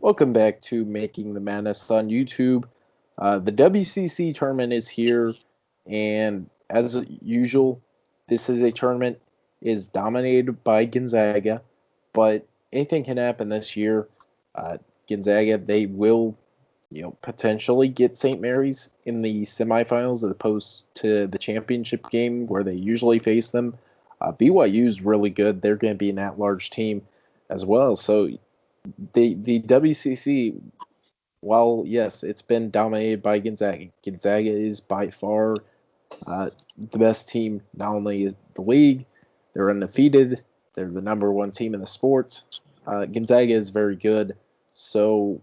Welcome back to Making the Madness on YouTube. The WCC tournament is here, and as usual, this is a tournament is dominated by Gonzaga, but anything can happen this year. Uh, Gonzaga they will, potentially get St. Mary's in the semifinals as opposed to the championship game where they usually face them. BYU is really good; they're going to be an at-large team as well. So the WCC, while yes, it's been dominated by Gonzaga. Gonzaga is by far the best team, not only the league, they're undefeated, they're the number one team in the sports. Gonzaga is very good. So,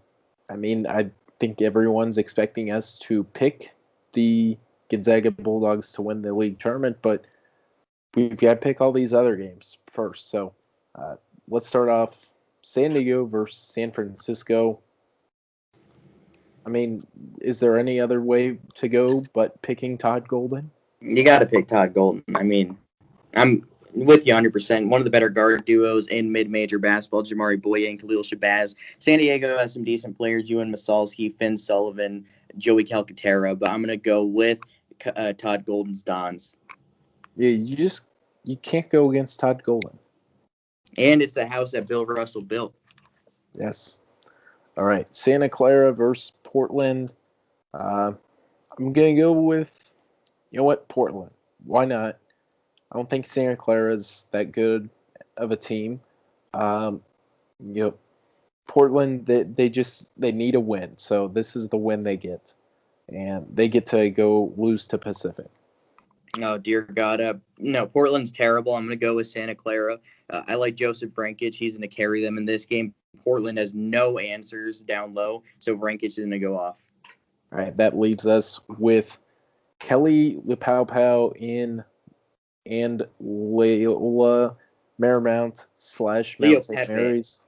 I think everyone's expecting us to pick the Gonzaga Bulldogs to win the league tournament, but we've got to pick all these other games first. So, uh, let's start off San Diego versus San Francisco. Is there any other way to go but picking Todd Golden? You got to pick Todd Golden. I'm with you 100%. One of the better guard duos in mid-major basketball, Jamari Boye and Khalil Shabazz. San Diego has some decent players, Ewan Masalski, Finn Sullivan, Joey Calcaterra, but I'm going to go with Todd Golden's Dons. Yeah, you can't go against Todd Golden. And it's the house that Bill Russell built. Yes. All right, Santa Clara versus Portland. I'm going to go with, Portland. Why not? I don't think Santa Clara is that good of a team. Um, Portland, they need a win, so this is the win they get, and they get to go lose to Pacific. Oh, dear God. No, Portland's terrible. I'm going to go with Santa Clara. I like Joseph Vrankic. He's going to carry them in this game. Portland has no answers down low, so Vrankic is going to go off. All right, that leaves us with Kelly Lepau and Loyola Marymount / Mount St. Mary's.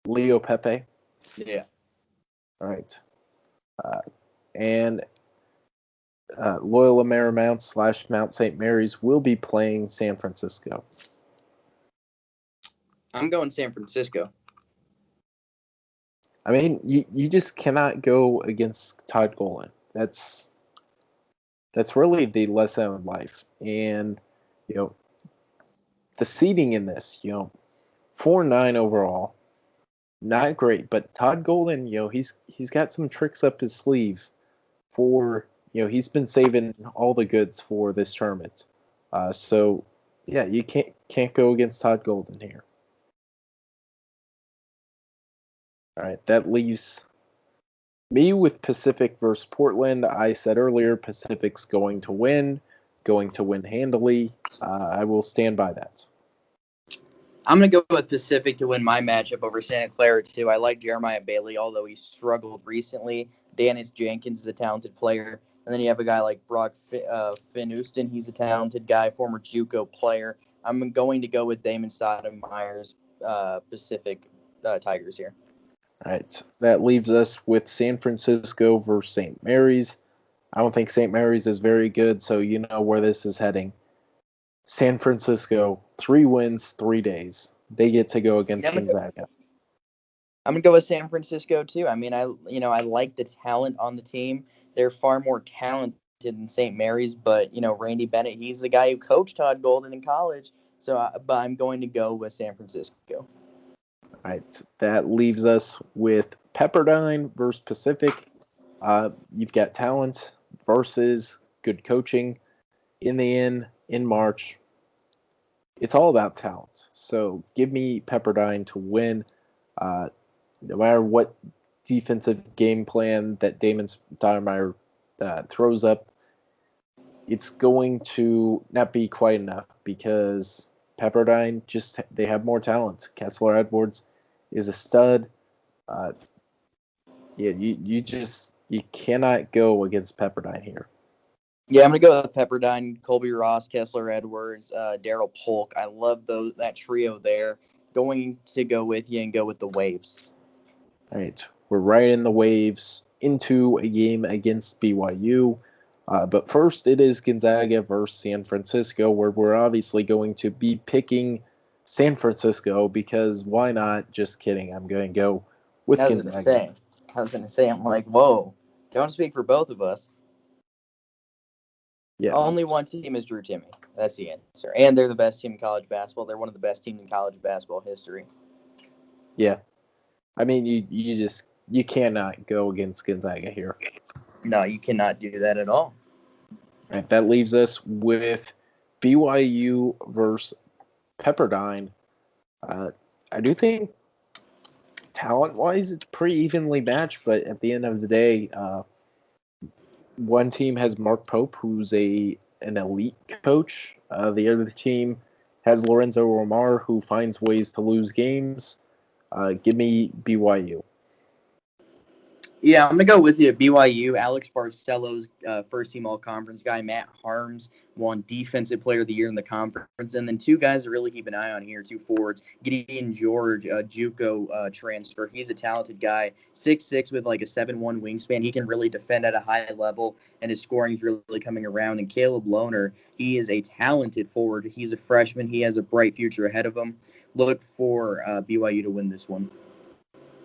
Leo Pepe. Yeah. All right. And Loyola Marymount / Mount St. Mary's will be playing San Francisco. I'm going San Francisco. You just cannot go against Todd Golden. That's really the lesson of life. And, the seeding in this, 4-9 overall, not great. But Todd Golden, he's got some tricks up his sleeve for, he's been saving all the goods for this tournament. So, yeah, you can't go against Todd Golden here. All right, that leaves me with Pacific versus Portland. I said earlier Pacific's going to win handily. I will stand by that. I'm going to go with Pacific to win my matchup over Santa Clara, too. I like Jeremiah Bailey, although he struggled recently. Dennis Jenkins is a talented player. And then you have a guy like Brock Finn Houston. He's a talented guy, former JUCO player. I'm going to go with Damon Stoudemire's Pacific Tigers here. All right, that leaves us with San Francisco versus St. Mary's. I don't think St. Mary's is very good, so you know where this is heading. San Francisco, 3 wins, 3 days. They get to go against Gonzaga. I'm going to go with San Francisco, too. I like the talent on the team. They're far more talented than St. Mary's, but, Randy Bennett, he's the guy who coached Todd Golden in college. But I'm going to go with San Francisco. All right, that leaves us with Pepperdine versus Pacific. You've got talent versus good coaching. In the end, in March, it's all about talent. So give me Pepperdine to win. No matter what defensive game plan that Damon Stoudemire throws up, it's going to not be quite enough because Pepperdine they have more talent. Kessler Edwards is a stud. You cannot go against Pepperdine here. Yeah, I'm going to go with Pepperdine, Colby Ross, Kessler Edwards, Daryl Polk. I love that trio there. Going to go with you and go with the Waves. All right, we're right in the Waves into a game against BYU. But first, it is Gonzaga versus San Francisco, where we're obviously going to be picking San Francisco, because why not? Just kidding. I'm going to go with I was gonna Gonzaga. say, I'm like, whoa, don't speak for both of us. Yeah, Only one team is Drew Timmy. That's the answer, and they're the best team in college basketball. They're one of the best teams in college basketball history. yeah. I mean, you cannot go against Gonzaga here. No, you cannot do that at all. Right, that leaves us with BYU versus Pepperdine. Uh, I do think talent-wise, it's pretty evenly matched, but at the end of the day, one team has Mark Pope, who's an elite coach. The other team has Lorenzo Romar, who finds ways to lose games. Give me BYU. Yeah, I'm gonna go with you. BYU. Alex Barcelo's first team All Conference guy. Matt Harms won Defensive Player of the Year in the conference, and then two guys to really keep an eye on here. Two forwards. Gideon George, JUCO transfer. He's a talented guy. 6'6" with like a 7'1" wingspan. He can really defend at a high level, and his scoring is really coming around. And Caleb Lohner, he is a talented forward. He's a freshman. He has a bright future ahead of him. Look for BYU to win this one.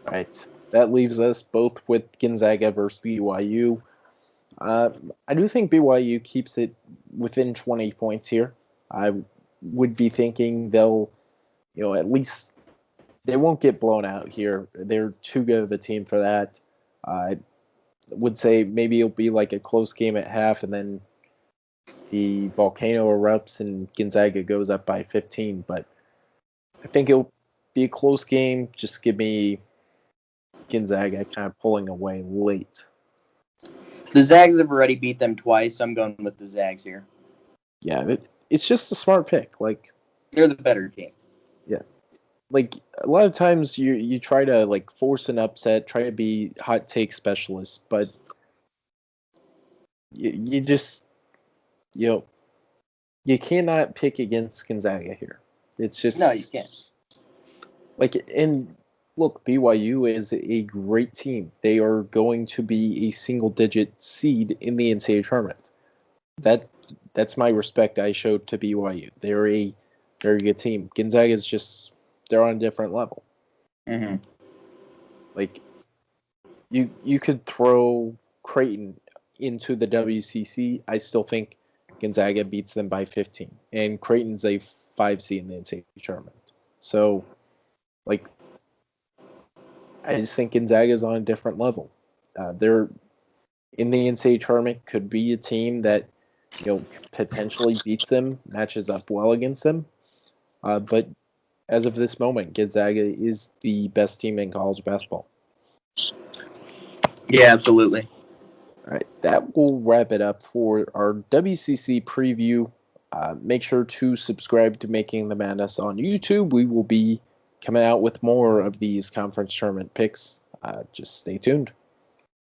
Right. That leaves us both with Gonzaga versus BYU. I do think BYU keeps it within 20 points here. I would be thinking they'll, at least they won't get blown out here. They're too good of a team for that. I would say maybe it'll be like a close game at half, and then the volcano erupts and Gonzaga goes up by 15. But I think it'll be a close game. Just give me Gonzaga kind of pulling away late. The Zags have already beat them twice, so I'm going with the Zags here. Yeah, it's just a smart pick. Like, they're the better team. Yeah, like a lot of times you try to like force an upset, try to be hot take specialist, but you just you cannot pick against Gonzaga here. It's just no, you can't. Like, and look, BYU is a great team. They are going to be a single-digit seed in the NCAA tournament. That's my respect I showed to BYU. They're a very good team. Gonzaga is just they're on a different level. Mm-hmm. Like you could throw Creighton into the WCC. I still think Gonzaga beats them by 15, and Creighton's a 5 seed in the NCAA tournament. So, like, I just think Gonzaga's on a different level. They're in the NCAA tournament, could be a team that potentially beats them, matches up well against them. But as of this moment, Gonzaga is the best team in college basketball. Yeah, absolutely. All right, that will wrap it up for our WCC preview. Make sure to subscribe to Making the Madness on YouTube. We will be coming out with more of these conference tournament picks. Just stay tuned.